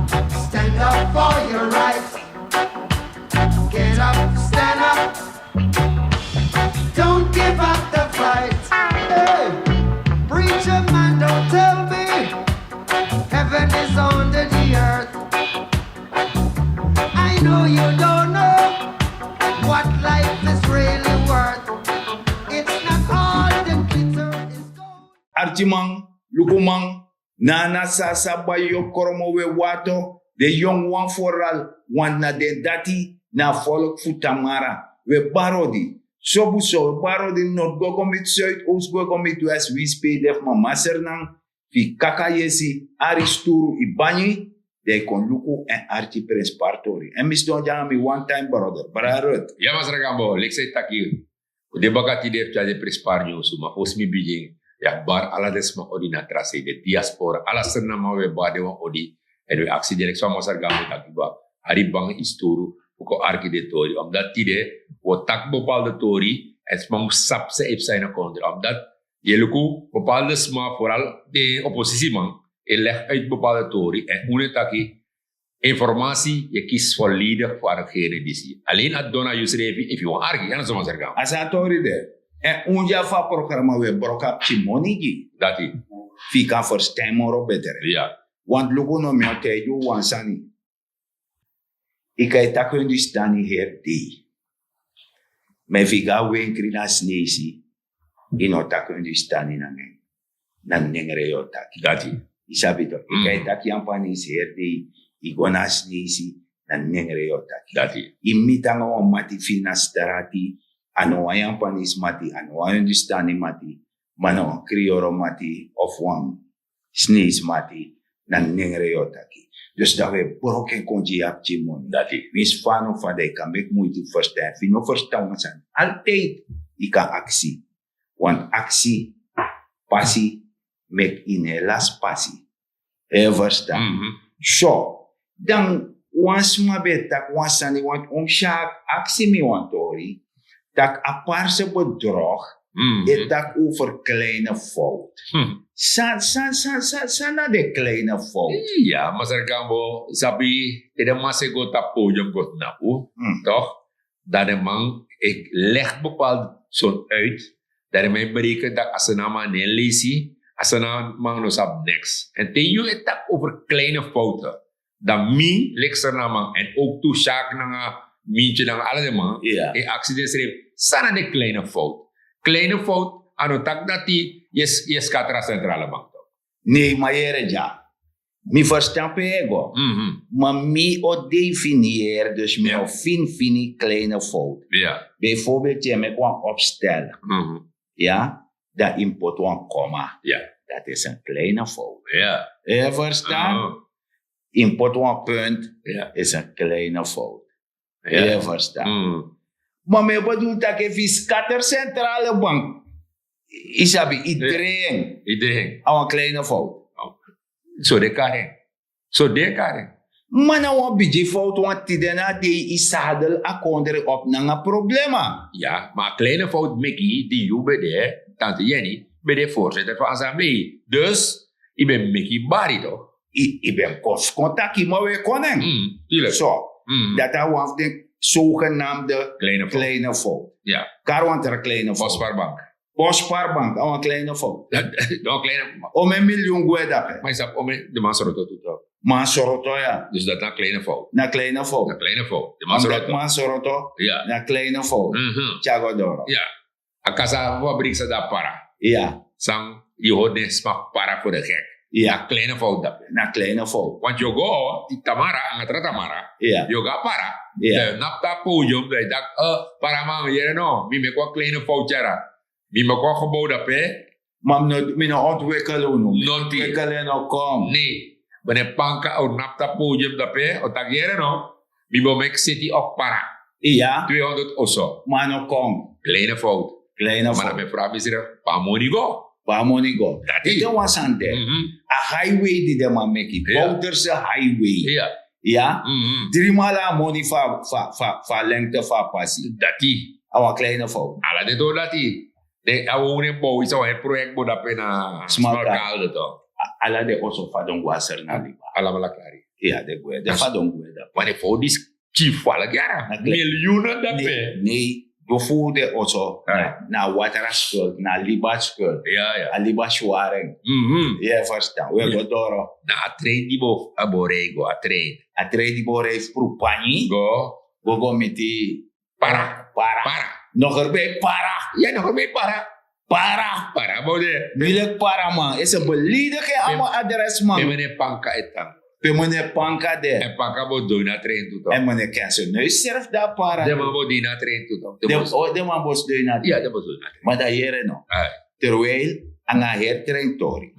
Stand up for your rights. Get up, stand up. Don't give up the fight. Hey, preacher man, don't tell me heaven is under the earth. I know you don't know what life is really worth. It's not all the glitter is gold. Archimang, Lukumang, Nana Sasa Bayo Koromo we Wato, the young one for all, one na den dati, na volk futamara, we barodi. Sobu so, barodi not go commit Zuid, Oost go commit West, we spade def mama sernang, fi kakayesi, aristuru ibani, de kon luku en archi prins partori. En mis don jami one time brother, brarut. Ja, mas ragambo, leksay taki. De bagati de pja de presparnyo suma osmi bijing. Ya bar ala desma odi na trase de diaspora ala serna mawe bade wa odi edo aksi direk so mas ragambo taki ba. Hari bang isturu ko arki de tori. Om dat tide wo tak bepaalde tori es mang sap se ip zijn kontra. Om dat je luku bepaalde sma vooral de oppositie man. Leg uit bepaalde tori en hoe taki informatie je kiest volledig voor degene die zie. Alleen at dona Yusrevi if you want argue, dan zomaar zeggen. Asatori de. En unja fa programma we broka chimonigi. Dat is. Fika verstemmen op beter. Ja. Want luku no me te you wansani. Ika ita kundi stani her di. Me fika we krina snesi. Ino ta kundi stani na men. Na nengre yo taki. Dat is. Isabito. Ika ita kiampani her di. Igona snesi. Na nengre yo taki. Dat is. Imitanga wa mati finasterati. Ano ayang panis mati, ano ayang distani mati, mano krioro mati of one sneeze mati, nan nengreotaki. Dus dat we broken konji ap chimon. Dat is. Wins fano van de kan make moeite verstaan. Fino verstaan zijn. Altijd ika actie. Want actie, passie, make in helas passie. Verstaan. So, dan once ma betak, once ani want omshaak actie mi want tori. Dat aparse bedrog, is dat over kleine fout. Sana de kleine fout. Ja, mas ragambo sabi ida masego tapo jom got na u, toch? Dat de man ik leg bepaald zo'n uit dat de man bereken dat als een man een lezie, als een man no sab niks. En ten je het tak over kleine fouten. Dan mi lekser na man en ook toe sjaak na mientje na alle de man. Ja. En accident schreef sana de kleine fout. Kleine fout ano tak dat die je scatra centrale bank. Nee, maar ja. Mi verstaan pe ego. Maar mi o definieer, dus mi o fini kleine fout. Ja. Bijvoorbeeld, je met een opstel. Ja, dat input een komma. Ja. Dat is een kleine fout. Ja. Je verstaan? Input een punt is een kleine fout. Je verstaan? Maar me bedoelt dat ik een scatter centrale bank. Isabi, iedereen. Iedereen. Een kleine fout. Zo de karen. Zo de karen. Maar nou een beetje fout, want die daarna die is zadel akonder op naar een problema. Ja, maar kleine fout Mickey, die je bij de, tante Jenny, bij de voorzitter van assemblee. Dus, ik ben Mickey Barry toch? Ik ben contact, maar we koning. Tuurlijk. Zo, dat was de zogenaamde kleine fout. Ja. Karwanter kleine fout. Bosparbank. Bosparbank, een kleine fout. Een kleine. Om een miljoen guedape. Maar is dat om de Mansoroto toe toch? Mansoroto, ja. Dus dat is een kleine fout. Een kleine fout. Een kleine fout. De Mansoroto. Mansoroto, ja. Een kleine fout. Chagodoro. Ja. A casa fabriek ze dat para. Ja. Sang, je hoort de smak para voor de gek. Ja. Een kleine fout dat. Een kleine fout. Want je go, die Tamara, aan het Tamara. Ja. Je gaat para. Ja. De napta podium, dat je dacht, para man, je no, mi me kwa kleine fout jara. Mi me kwa gebouw dat pe. Maar mi no ontwikkelen no. Noti. Ontwikkelen no kom. Nee. Wanneer panka o napta podium dat pe, o tak jere no. Mi mo mek city op para. Ja. 200 oso. Maar no kom. Kleine fout. Kleine fout. Maar dan me vraag is er, pa money go. Pa money go. Dat is. Dit was aan de. A highway die de man make it. Bouterse highway. Ja. Ja. 3 maal money fa lengte fa passie. Dat is. Een kleine fout. Ala de do dat is. De awone bouw is al het project bo dat pe na Small kalde toch. Ala de oso fa don waser na liba. Ala mala klari. Ja, de guarda. Fa don guarda. Wanneer voor die chief vallen, ja. Dat Miljoenen dat Nee, do voelde also na waterskuld, na libatskuld. Ja. A libaswaring. Ja, verstaan. We go doro. Na train die bof, aborego, a train. A trade bore sprupani. Go, Met die para. Nog erbij para. Ja, nog meer para. Para, bode. Bilek para man. Is een belediging aan mijn adres man. En meneer Panka etan. Pe meneer Panka de. En Panka wordt door naar train toe. En meneer Kenzo neus surf daar para. De man wordt die naar train toe. De man bos de na. Ja, dat was door naar train. Maar dat hier no. Terwijl aan een hertraining.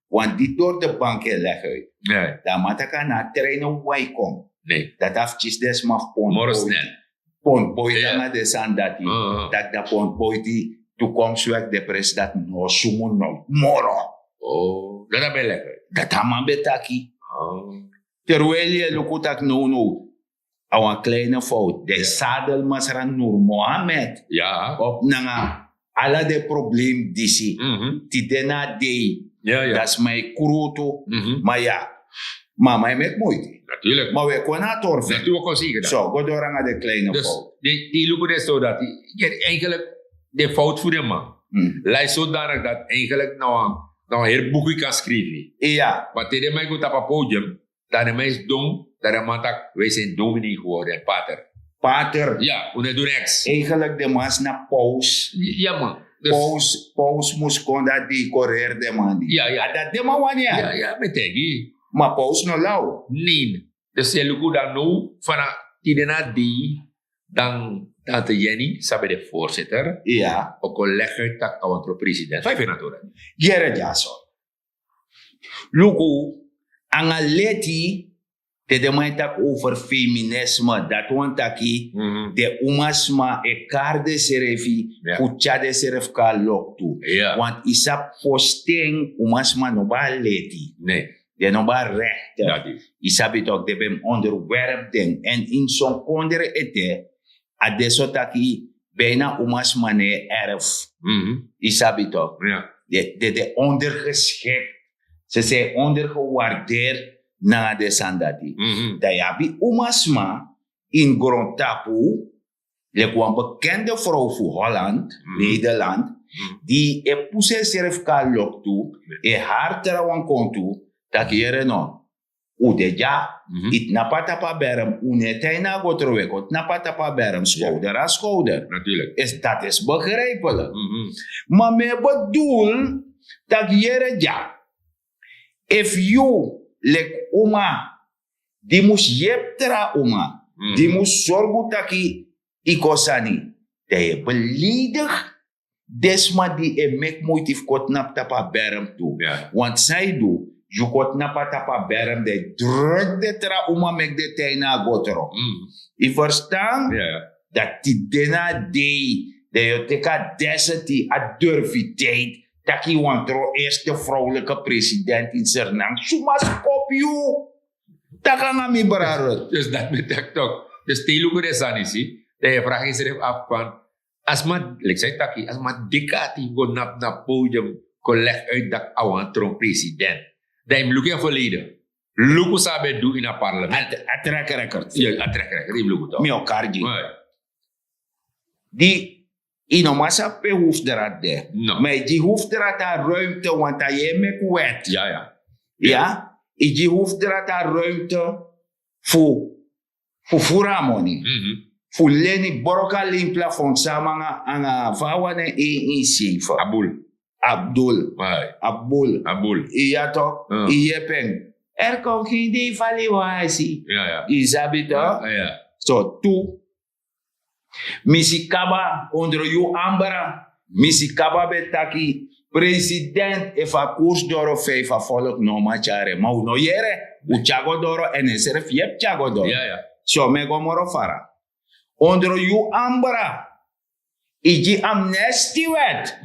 Want die door de banken leggen. Nee. Dan moet ik naar trainen waar kom. Nee. Dat afjes des mag pon. Morgen snel. Pon boy Ja. dan de sandati. Dat pon boy die toekomstwerk de pres dat no sumo no moro. Oh, dat heb je lekker. Dat haman betaki. Oh. Terwijl je lukutak no. Een kleine fout. De zadel masran Nur Mohammed. Ja. Op nanga. Alla de probleem disi. Ti dena dei. Ja. Dat is mijn kuruto. Maar ja. Maar mij met moeite. Natuurlijk. Maar we kunnen het doorvinden. Natuurlijk kan zeggen dat. Zo, go door aan de kleine Dus fout. die lukken is zo dat die eigenlijk de fout voor de man. Lijkt zodanig dat eigenlijk nou een heel boekje kan schrijven. Ja. Maar tegen mij goed op het podium, dat de mensen doen, dat de man dat wij zijn dominee geworden en pater. Pater. Ja, we doen niks. Eigenlijk de man naar paus. Ja man. Dus, Paus moest kon dat die correr de man. Ja. Dat de man wanneer. Ja, met tegi. Maar paus no lauw. Nee. Dus je lukt dan nu, van die na die, dan Tante Jenny, sabe de voorzitter, Ja. ook al legger tak aan president. 5 natuurlijk. Jere Jason. Luku, ang leti de man tak over feminisme, dat want taki de umasma e karde serefi, kucha de seref ka loktu. Ja. Want isap posting umasma no ba leti. Nee. De no ba rechter. Dat is. Isabi toch de bem onderwerp ding. En in zo'n kondere ete, adesso taki bijna umasma ne erf. Isabi toch. Ja. De ondergeschikt. Ze zijn ondergewaardeerd na de sandati. Dat je umasma in grondtapu, een bekende vrouw voor Holland, Nederland, die e puse serf ka lok toe, e haar terawan kontu, dat je no. Ude ja, it napata berem, unetena gotrowekot, napata berem, schouder aan schouder. Natuurlijk. Dat is begrijpelijk. Maar me bedoel, dat je ja. If you like uma, die moest jeptra uma, die moest zorgen dat je ikosani, dat je beledig desma die e mek motief kot nap tapa berem toe. Want zij doet, je kot napa tapa berem, de druk de tra uma mek de teina gotro. Je verstaan? Dat die dena dei, dat je teka deseti a durfiteit, dat je wantro eerste vrouwelijke president in Suriname. Sumas kop you. Dat kan niet beraden. Dus dat betekent toch. Dus die lukken is aan zie. Dat je vraagt zich af van. Als maar, ik zeg dat als maar dikati go naar podium, colleg uit dat awantro president. Dat je lukken verleden. Lukken sabe doen in het parlement. A track record. Ja, a track record. Die lukken toch. Mio karji. Die inomasa pe hoeft erat de. Maar die hoeft erat aan ruimte, want dat je mek wet. Ja? Die hoeft erat aan ruimte voor furamoni. Voor leni boroka lim plafond samen aan vawane in sifa. Abdul. Ja toch? Je peng. Komt geen devaluatie. Isabi toch? Zo, toe. Misi kaba onder jou ambara. Misi kaba betaki president efa koers doro feifa volk no machare. Ma uno yere. Uchago doro en eserf yep chago doro. So me gomoro fara. Onder jou ambara. Iji amnesty wet.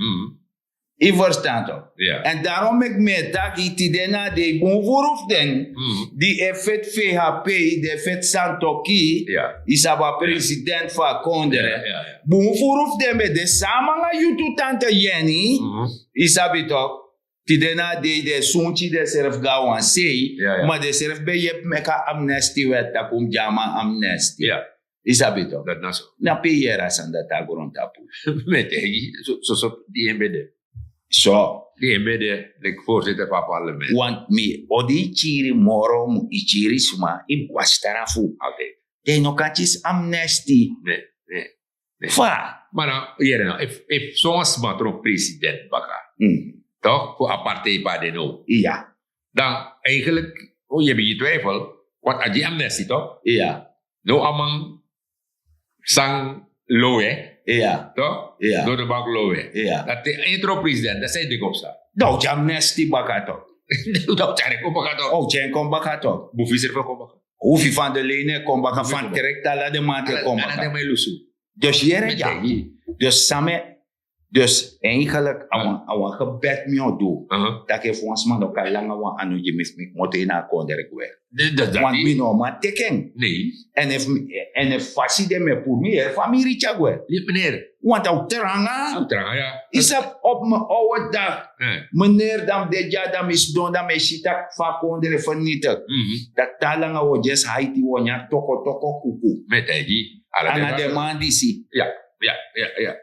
I verstaan toch? En daarom ik me dat die dena de bonvoeruf den, die effet VHP, de effet Santoki, is aba president van Kondere. Bonvoeruf den met de samen aan YouTube tante Jenny, is abi toch? Tidena de sunchi de serf gawan sei, Ja. maar de serf be je meka amnesty wet takum jama amnesty. Ja, Isabito. dat na zo. Na peyera sanda tagoron tapu. Met zo die embede. So, Die embede, de voorzitter van het parlement. want mi odi chiri moro mu ichiri suma im kwastarafu. Altijd. De no kachis amnesty. Nee. Fa. Maar nou, hier nou, if zoals matro president baka, toch? Voor apartheid pa de no. Ja. Dan eigenlijk, je hebt je twijfel, want als die amnestie toch? Ja. No amang sang loe, Ja. toch? Ja. Door de bank loe. Ja. Dat de intro president, dat zijn de opstaan. Nou, amnesty bakato. Dat zijn ik op toch? Oh, chen kom bakato. Boefie er van komen. Hoeveel van de lenen kom baka van correcta la de mate kom En dan baka. mij lusu. Dus hier Met ja. die. Dus samen, dus eigenlijk, awan gebed me do. Dat je voor ons man ook al lang awan anu je mis me mote na konder kwe. Dat Want niet. mi no ma teken. Nee. En if fasi de me pour me, familie chagwe. Liep meneer. Want au teranga, Outra, ja. is op me oude dag. Meneer dam de ja dam is don dam is sitak fa konder vernietig. Dat talanga wo just haiti wo nya toko kuku. Met die. Ana de man disi. Ja.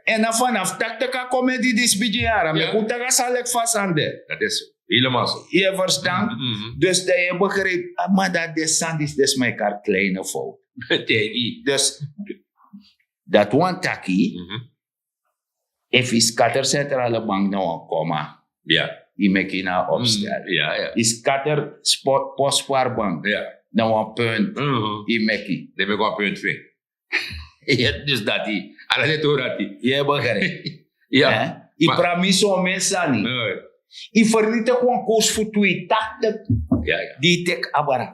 En dan vanaf taktaka comedy dis bijara. Me kutaka salek fasande. Dat is zo. Helemaal zo. Je verstaan? Dus dat je begrijpt, maar dat de sand is dus mijn kleine fout. Met die. Dus dat one taki, if is kater centrale bank nou komma, Ja. die mekina opstel. Ja. Is kater postspaarbank, Ja. nou een punt, die meki. Dat ben ik op punt 2. Ja, dus dat die. Alles het hoor dat die. Je begrijpt? Ja. I pramiso mensani. I vernietig gewoon koos voor twee takten. Ja. Die tek abara.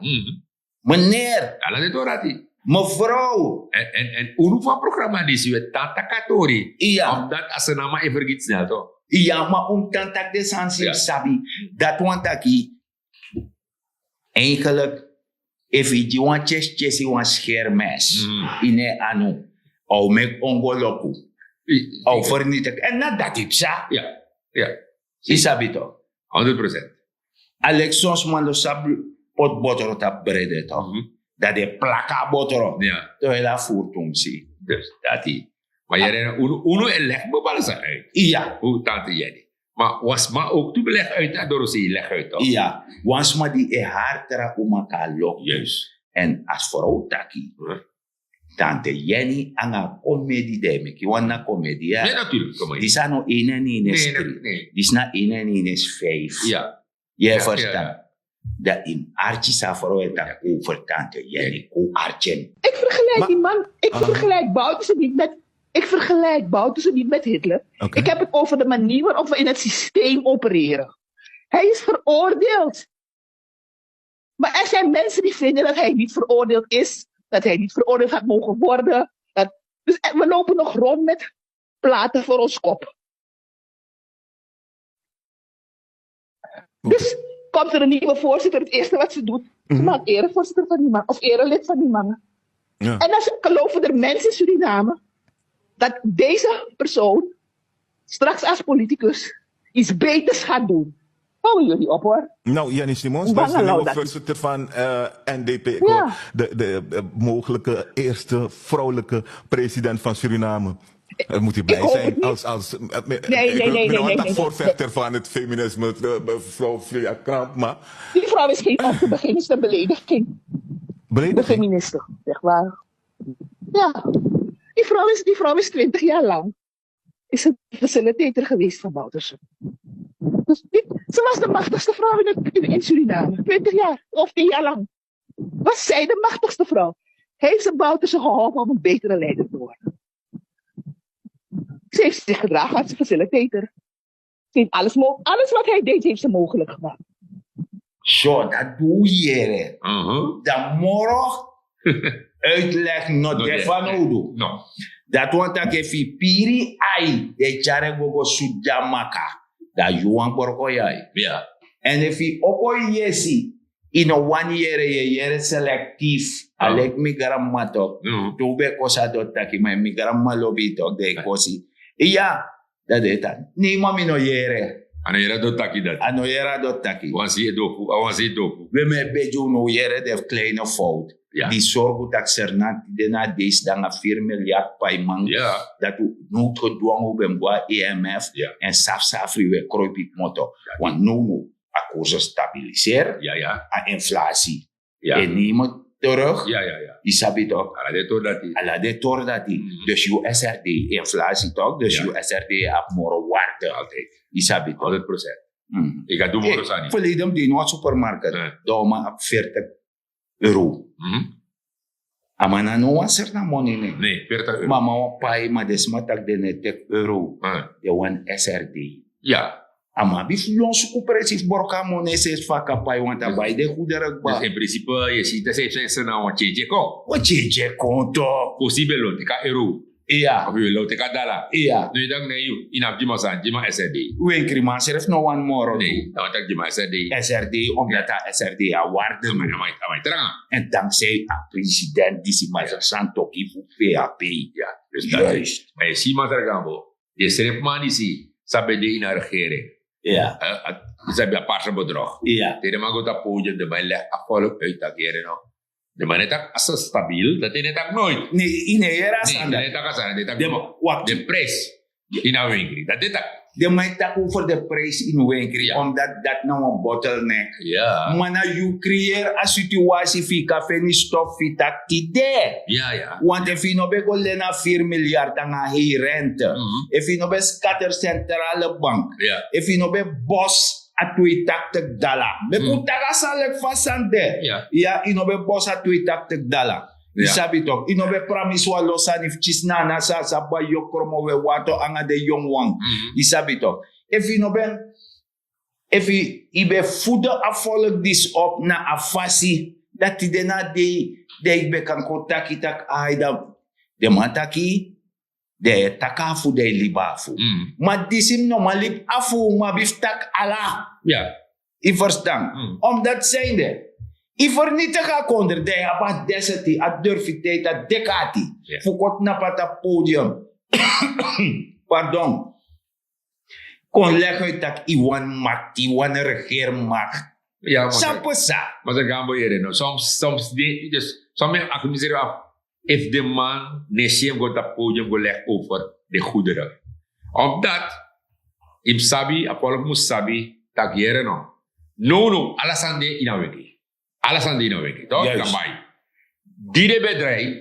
Meneer, Alles het hoor dat die. mevrouw. En hoe van programma die zie je tata katori. Ja. Omdat als ze nama even vergiet snel toch? Ja, maar om tantak de sansi Ja. sabi, dat want taki, eigenlijk, if je want chesi want schermes, ine anu, au mek ongoloku, au vernietig, en na dat ipsa, Ja. isabi toch? 100%. Alexons man lo sabi, pot botoro tap brede toch? Dat de plaka botoro, Ja. to hela furtum si. Dus dat die. Maar jij uno en leg bepalen ze uit. Ja, Hoe tante jij. Maar was maar ook toe beleg uit door ze leg uit toch? ja, wans ma die e hartera umaka lok. Juist. En as vrouw taki, tante Jenny anga comedy demiki, wana comedy Nee, ja. natuurlijk. Kom maar. Die zijn no 1 en 1 is Nee, 3. nee. Die is na 1 en 1 is 5. Ja. Je verstaan. ja. Dat in Archie sa vrouw het Ja. over tante Jenny, ko Archen. Ik vergelijk Maar- die man. Ik vergelijk Bouterse niet met. Ik vergelijk Bouterse niet met Hitler. Oké. Ik heb het over de manier waarop we in het systeem opereren. Hij is veroordeeld. Maar er zijn mensen die vinden dat hij niet veroordeeld is. Dat hij niet veroordeeld had mogen worden. Dus we lopen nog rond met platen voor ons kop. Dus komt er een nieuwe voorzitter. Het eerste wat ze doet. Ze maakt erevoorzitter van die man. Of erelid van die man. Ja. En dan geloven er mensen in Suriname dat deze persoon straks als politicus iets beters gaat doen. Houden jullie op hoor. Nou, Jannie Simons, Hoe dat is de lang nieuwe dat? voorzitter van NDP. Ik Ja. hoor de mogelijke eerste vrouwelijke president van Suriname. Daar moet hij blij hoop zijn. het niet. Ik nee, ben wel een nee. voorvechter van het feminisme, mevrouw Vlia Kramp, maar Die vrouw is geen om te beginnen, is een belediging. De belediging. feministe, zeg maar. Ja. Die vrouw is 20 jaar lang. Is een facilitator geweest van Bouterse. Dus ze was de machtigste vrouw in Suriname. 20 jaar of 10 jaar lang. Was zij de machtigste vrouw? Heeft ze Bouterse geholpen om een betere leider te worden? Ze heeft zich gedragen als facilitator. Ze heeft alles wat hij deed, heeft ze mogelijk gemaakt. Zo, dat doe je. Dat morgen uitleg no No, defa nee. no do. No. Dat want dat if je piri ai, de chare gogo sujamaka. Dat juan porko yai. Ja. En if je oko yesi, in a 1 year, je selectief. Alek mi garam matok. Tube kosa dot taki, maar mi garam malobi tok de kosi. Ja, dat is dat. Nee, mami no yere. Ano era do taki dat. Ano era dat taki. Wansi dofu. We me bejo no yere de kleine fout. Ja. Die zorgen dat ze na deze dan 4 miljard paiement. Ja. Dat u nu gedwongen ben EMF Ja. en safsafri we kroipik moto. Want nu a koers stabiliseren, Ja. a inflatie. Ja. En nemen terug. Ja. Isabi toch? Ala de to dati. Ala de tor dat die. Mhm. Dus USRD, inflatie toch? Dus Ja. USRD heeft more waarde. Altijd. Isabi toch? 100%. Mhm. Ik ga doen Hey, morosani. verleden die nooit supermarkt. Doma op 40 euro. Amana no was certain money ne. Nee, 40 euro. Mama wa pai ma desmatak de ne tek euro. De wan SRD. Ja. Ama bif lon suku precies borka money ses faka pai want abai de goederen Dus ba. in principe, je ziet dat ze nou een change ko. O cheche konto. Possible lo, tika euro. Iya. Of je lo, tika dollar. Iya. Nu dan nee, you. Inaf jima san, jima SRD. Wen krima serf no one more. Nee, dan tak jima SRD. SRD omdat a SRD a waarde. Amai terang. En dankzij a president die si maar santo ki fu PAP. Ja, dus dat is. Juist. Maar je ziet maar tergambo. Je schrijft maar niet zie. Sabe de in de regering. Ja. Ze hebben een paar bedrag. Ja. Tegen maar goed dat podium, de man legt afvallig uit dat keren nou. De man is ook zo stabiel, dat hij net nooit. Nee, in era Nee, sanda. dat is ook zo. Dat De wacht. de prijs in een winkel. Dat is dat. De mij tak over de prijs in winkel, Ja. omdat dat nou een bottleneck. Ja. Maar you creëer een situatie voor café niet stof voor dat idee. Ja. Want if je no be go lena 4 miljard aan hij rente, Mhm. if je no be scatter centrale bank, Ja. if je no be boss at $2 be Mhm. kutaga salek fasante. Ja. Ja, je no be boss at $2. Ja. Isabi toch, je no be promise wa losan if chisnana sa ba yokromo we wato anga de young one. Isabi toch. If je no be if je be voeden afvolg dis op na afasi dat die na de ik be kan kotaki tak aida de mataki de takafu de libafu. Maar disim no malip afu ma biftak ala. Ja. I verstaan. Omdat zijnde. I vernietigen konder de abat deseti at durfiteit at dekati. Ja. Fukot na pata podium. Pardon. Kon leggen dat iwan macht, iwan regeermacht. Ja, maar Sampo sa. maar ze gaan boeien no. Soms dus soms accumuleer af. If the man neem go dat podium go leg over de goederen. Omdat im sabi, apollo mus sabi, tak jere no. No, alasande ina wiki. Alasande ina wiki. Toch? Juist. Kamai. Die de bedrijf,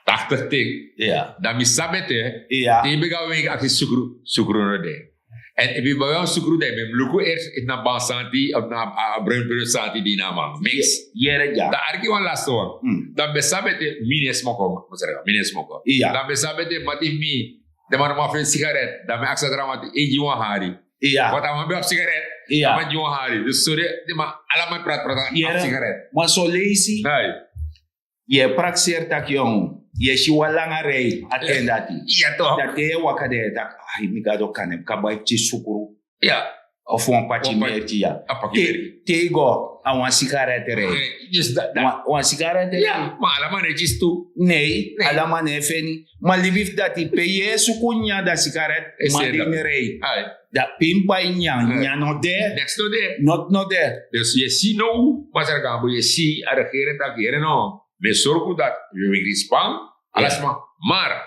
80 ting, Ja. dan mi sabete, Ja. die begawe ik aki sukru no de. En if je bij ons sukru de, mem luku eerst is na bansanti, of na bruin santi di na man. Mix. Yere ja. Da arki wan last one. Dan besabete mine smoko, mine smoko. Ja. Dan besabete mati mi, de man ma fe sigaret, dan me aksa dramati eji wan hari. Ja. Wat aan me op sigaret, Ja. dan me wan hari. Dus sorry, de ma allemaal praat op Yere. sigaret. Maar zo lazy. Nee. Je praxeer tak jong. Je shiwa langa rei. Attendati. Ja toch? Dat je wakade tak. Ay, mi gado kanem. Kabay chi sukuru. Ja. Of een patje Of een- meertje ja. Apakiri. Tego. Aan een sigaret rei. Just dat. Een sigaret rei. Ja, maar allemaal netjes toe. Nee, Nee. allemaal nee, feni. Maar liefst dat die peye sukunya da sigaret. Is Maar er die dat? rei. Ay, Dat pimpa inyang. Nya no de. next to there. Not there. Dus je ziet nou, wat er gaan, je ziet aan de regering dat hier nou. We zorgen dat we weer spang, alles maar.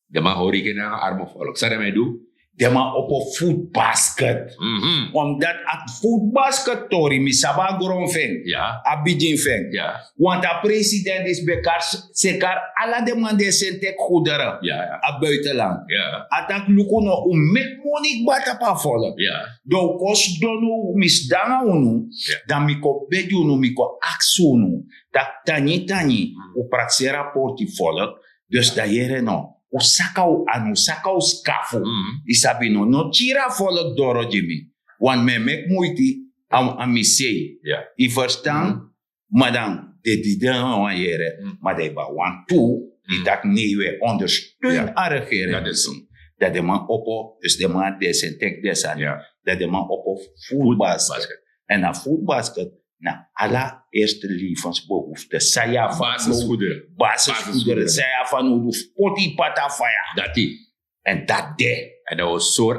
De man hoor ik in een arme volk. Zou je mij doen? De ma op een food basket. Omdat at food basket tori mi saba gron feng. Ja, Abidjan feng. ja, Want de president is bekar sekar alla de man de sentek goederen. ja, A buitenland. ja, Atak lukuno om met money bata pa volk. ja. Do kos dono misdanga unu, Ja. dan miko bedu unu, miko aksu unu, tak tani, u praxera porti volk, dus da jere no, u sakau anu, sakau skafu, isabi no tira volk doro jimi, wan me mek muiti, am misei, Ja. I verstaan, madam, de diden wan jere, maar de ba wan tu, die tak nieuwe ondersteun Ja. aan regering. Dat is zo. Dat de man oppo, dus de man desentek desan. Ja. Dat de man oppo food basket. Basket. En na food basket, na allereerste levensbehoeften. Saya van Basisgoederen. basisgoederen. Saya van udu poti pata faya. Dat die. En dat de. En dat was zo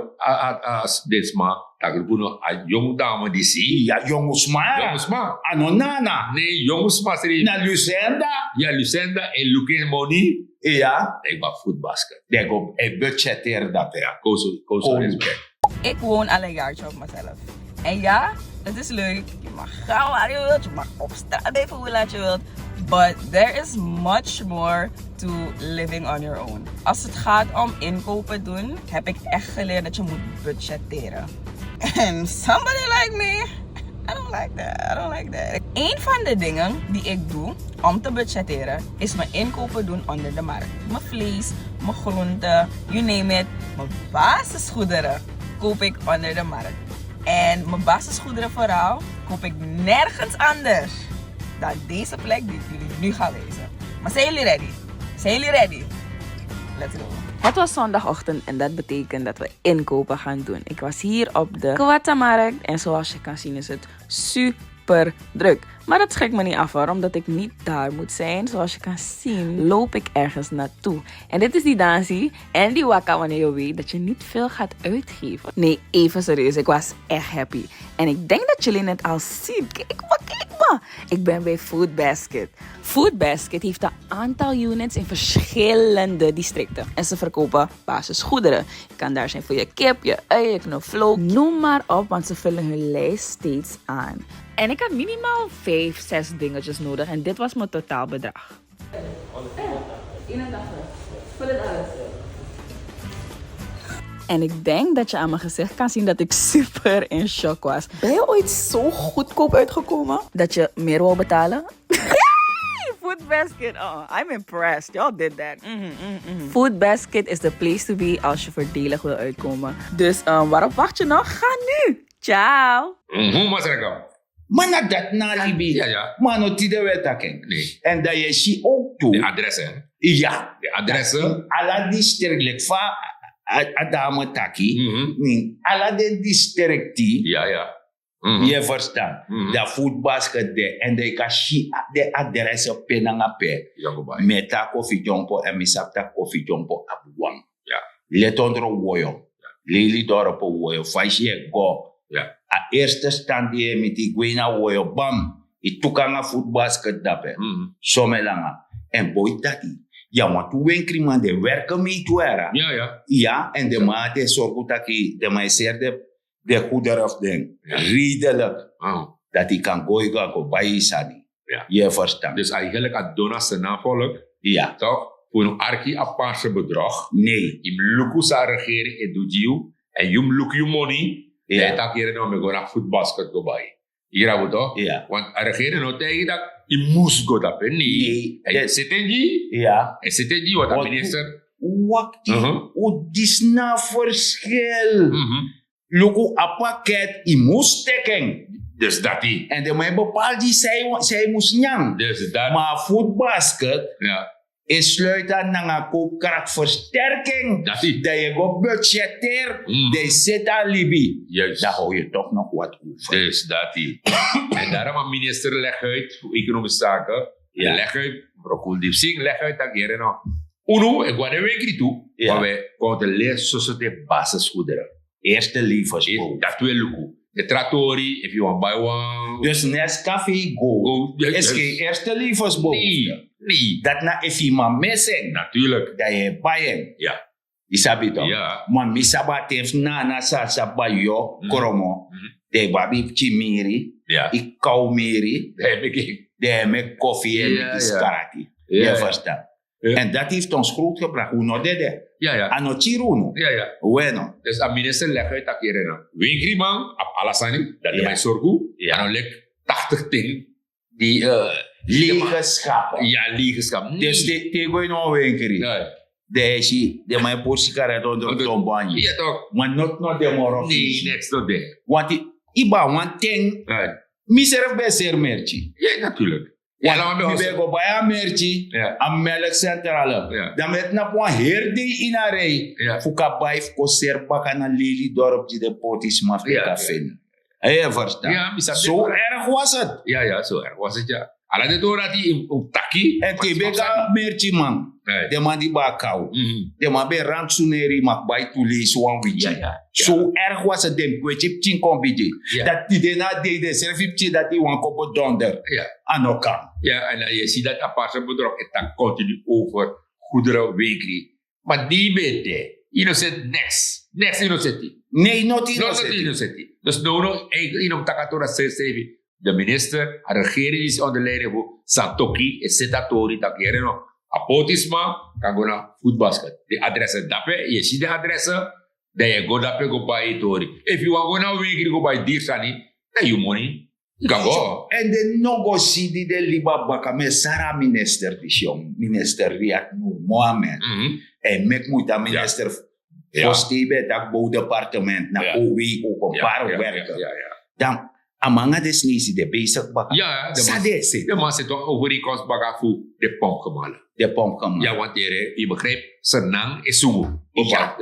als dit maar, dat ik een jong dame die zie. Ja, jongens maar. Jongens maar. Anonana. Nee, jongens maar. Na Lucenda. Ja, Lucenda en Lucas Moni. Ja. Ik ben voetbasket. Ik op een budgetteer dat, ja. Koos respect. Ik woon al een jaartje op mezelf. En ja, het is leuk. Je mag gaan waar je wilt. Je mag op straat even hoe laat je wilt. But there is much more to living on your own. Als het gaat om inkopen doen, heb ik echt geleerd dat je moet budgetteren. And somebody like me, I don't like that. I don't like that. Een van de dingen die ik doe om te budgetteren is mijn inkopen doen onder de markt. Mijn vlees, mijn groenten, you name it. Mijn basisgoederen koop ik onder de markt. En mijn basisgoederen vooral koop ik nergens anders dan deze plek die ik jullie nu ga wijzen. Maar zijn jullie ready? Zijn jullie ready? Let's go. Het was zondagochtend en dat betekent dat we inkopen gaan doen. Ik was hier op de Kwattamarkt en zoals je kan zien is het super druk. Maar dat schrikt me niet af hoor, omdat ik niet daar moet zijn. Zoals je kan zien loop ik ergens naartoe. En dit is die dansie en die wakka wanneer je weet dat je niet veel gaat uitgeven. Nee, even serieus, ik was echt happy. En ik denk dat jullie het al zien. Kijk maar, kijk maar. Ik ben bij Food Basket. Food Basket heeft een aantal units in verschillende districten. En ze verkopen basisgoederen. Je kan daar zijn voor je kip, je ui, je knoflook. Noem maar op, want ze vullen hun lijst steeds aan. En ik had minimaal 5, 6 dingetjes nodig en dit was mijn totaalbedrag. En ik denk dat je aan mijn gezicht kan zien dat ik super in shock was. Ben je ooit zo goedkoop uitgekomen dat je meer wou betalen? Food Basket, oh, I'm impressed. Y'all did that. Food Basket is the place to be als je voordelig wil uitkomen. Dus waarop wacht je nog? Ga nu! Ciao! Hoe mas rekam? Maar dat na Libi. Ja. Maar no tide wetaken. Nee. En dat je zie ook toe. De adressen. Ja. De adressen. Alla district fa adame taki. Alla de districti. Ja. Je verstaan. Dat foodbasket de. En de kashi de adressen penangape. Jangobai. Meta koffie jompo en misapta koffie jompo abuang. Ja. Letondro woyo. Lili doropo woyo. Faisje go. Ja. A eerste stand die met die gwena woyo bam. I tukanga foodbasket dape. Somelanga. En boy dati. Ja, want toen winkri man de werken mee toe era. Ja. Ja, en de maat is zorgutaki. De meiser de goederen of den. Redelijk. Dat hij kan gooien op bij sadi. Ja. Je verstaan. Dus eigenlijk het donasse navolk. Ja. Toch? Voor een arki aparte bedrag. Nee. Je lukt sa regering en doet je. En je lukt je money. Ja. En dan keren we gaan naar voetbasket go bij. Hier hebben we toch? Ja. Want de regering nou tegen dat je moest go dat nee. En zit in die. Ja. En zit in die wat de minister. Wakti. O dis na verschil. Luku a pakket i moest steken. Dus dat die. En de mij bepaald die zij moest nyang. Dus dat. Maar voetbasket Ja. is sluiten naar een karakterversterking. Dat die. Dat je go budgeteer. De zit aan Libi. Juist. Daar hou je toch nog wat over. Dus dat die. En daarom een minister legt uit voor economische zaken. Ja. Leg uit. Mevrouw Diepsing legt uit dat keren nog. Uno, ik ga de week toe. Ja. Maar wij gaan de leer de basisgoederen. Eerste liefdesboom. Dat twee luku. De trattori, if you want buy one. Dus Nescafé Go is geen eerste liefdesboom. Nee. Dat na efima missing. Natuurlijk. Dat je baien. Ja. Isabi toch? Ja. Maar misaba tef na sa bayo koromo. De babi chimiri. Ja. Ik kou miri. Dat heb ik. De me koffie en Ja, iskarati. Ja, Je verstaan. Ja. En dat heeft ons groot gebracht. Hoe nou dede? Ja. Ano chiruno. Ja. Bueno. Dus een minister legt uit dat keren nog. Winkri man, op Alassani, dat is Ja. mijn zorgu. Ja. En dan legt 80 ting. Die, Lege schapen. ja, liegenschap. Dus te gooi nou winkeri. Nee. De mijn portie karet onder de tombanje. Ja, toch? Maar not de moro. Nee, next not there. Want iba want ting. Nee. Miserf bij ser merci. Ja, natuurlijk. Ja, laat Mi me be go bij merci. Ja. Am melk centrale. Ja. Dan met na point herde in a rei. Ja. Fuka bij ko ser bakana lili dorp die de potis mafia Ja. vinden. Hij verstaan. Ja, misap- Zo erg was het. Ja, zo erg was het, ja. Ala de dorati taki. En tibega merchi man. De man die bakau. De man be ranksuneri mak bij toelees wan wiji. Zo erg was het dem kwechip chin kombiji. Dat die de na de servipje dat die wan kopo donder. Anokan. Ja, en je ziet dat aparte bedrijf het dan continu over goederen weekly. Maar die bete, innocent next innocent. Nee, not Not innocent. Dus nou eigenlijk in om takatora schrijven. De minister, de regering is onder leiding van Santoki, het senatori, dat keren nog. Apotisma, kan go naar voetbasket. De adressen dappen, je ziet de adressen, dan je go dappen go buy tori. If you want go naar weekly go buy diersani, then you money. You can go. En de nogo si di de liba baka me Sara minister dishom, minister Riyad Noor Mohammed. En mek muita minister Vostebe dat bouw departement na OW openbaar werken. Dan amanga des nisi de bezig baka. Ja, Sadese. de man zit toch over die kost baka voor de pomp gemalen. De pomp gemaakt. Ja, want je begrijpt, Senang is zoen. Ja.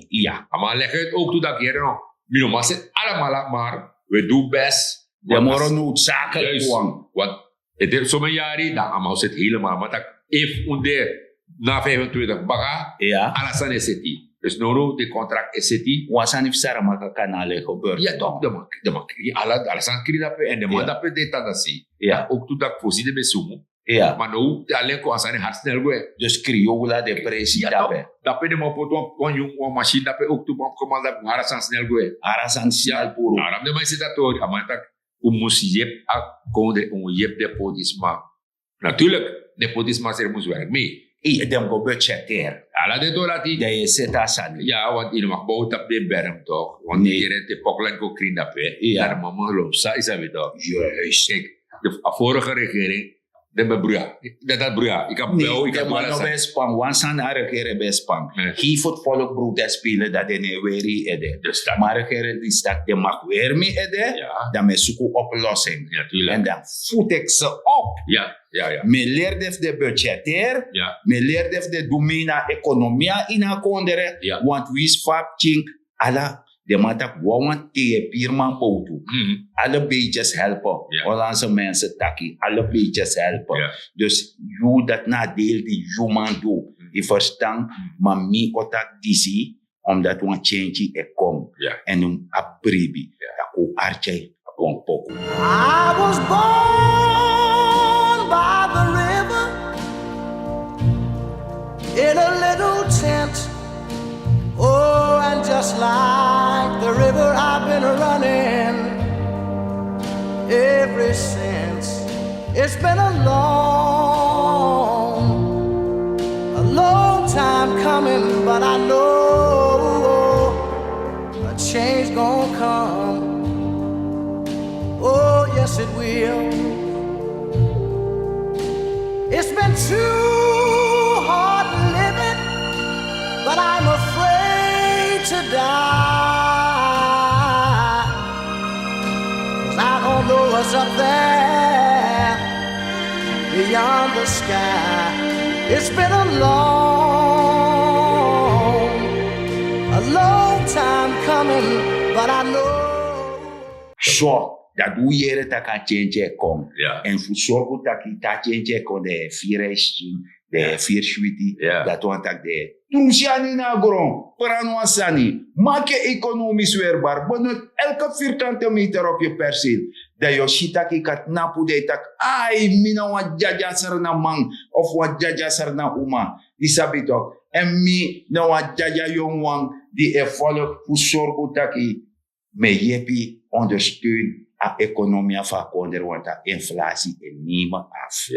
Ja. Maar leg het ook toe dat je nog. Mino zit allemaal maar, we doen best. De moro noodzakelijk gewoon. Want het is zo'n jaren, dan allemaal zit helemaal. Maar dat if onder na 25 baka, alles is het. Dus nu de contract is het. Wasan if Sara maka kanale gebeurt. Ja, toch, de mak. Alles aan kridape en de man dat de tendance. Ja. Ook toen dat voorzien met zoen. Ja. Maar nu, alleen kon zijn hart snel gaan. Dus crioula de president. Dat ben je maar voor een machine dat je ook toe op command dat hart snel gaan. Arasan snel puro. Nou, dan ben je dat door. Maar dat moest je je nepotisme. Natuurlijk, nepotisme is er moest werk mee. Dem go budgeteer. Ala de dorati. Dat je zet asan. Ja, want je mag bouwen op de berm toch. Want je rent de poklen go kring dat we. Ja. Daar mama loopt. Sa is dat weer toch. Juist. Kijk, de vorige regering. De bebruya. Dat bruya. Ik heb wel. Ik heb wel. No best pan. Wansan regeren best pan. Hij voet volk broed dat spelen dat de ne weri ede. Maar regeren die stak de mag weer mee ede. Dan me zoeken oplossing. Ja, tuurlijk. En dan voet ik ze op. Ja. Me leerde de budgeteer. Ja. Me leerde de domina economia in a kondere. Ja. Want wie spap chink ala de matak want te pierman boutu. Alle beetjes helpen. Hollandse mensen taki. Alle beetjes helpen. Dus you dat na deel die human do. Je verstaan, maar mi otak disi, omdat we change e kom. En een abribi. Dat ko arche een poko. I was born by the river in a little tent. Oh, and just like the river I've been running ever since. It's been a long time coming, but I know a change gonna come. Oh, yes it will. It's been too hard living, but I'm afraid to die. 'Cause I don't know what's up there beyond the sky. It's been a long time coming, but I know. Zo, dat doe je het dat kan change kom. Ja. En voor zorgen dat je dat change kom de vierreisting, de vierschuiti, dat want dat de. Tusiani na gron, paranuasani, maak je economisch weerbaar. Benut elke vierkante meter op je perceel. Dat je shitaki kat napu de tak, ai, mina wat jaja sarna man, of wat jaja sarna uma. Die sabi toch. En mi, na wat jaja jongwang, die er volk voor zorgen dat je me jepi ondersteunt a economie van konder, want de inflatie is niet meer af.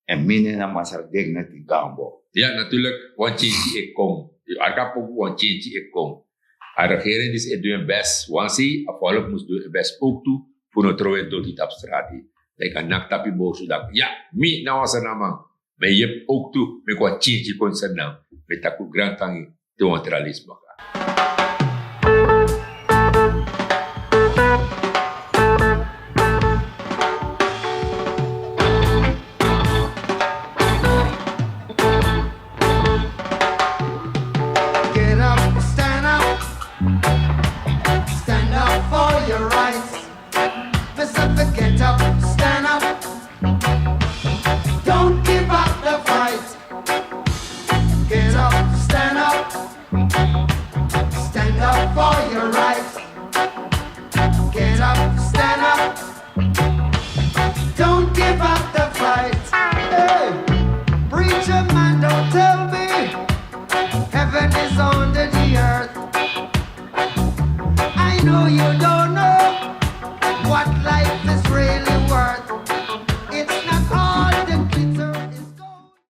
En minder dan masar dek na die gambo. Ja, natuurlijk, want je kom. Je arkapo, want je kom. De regering is doen best. Want ze, volk moest doen best ook toe, voor een trouwe tot die straat. Ik kan nak tapi boos dat. Ja, mi na was er na man. Maar je hebt ook toe, met wat je kon zijn naam. Met dat grand tangi, te neutralisme. Get up, stand up for your rights. Listen to get up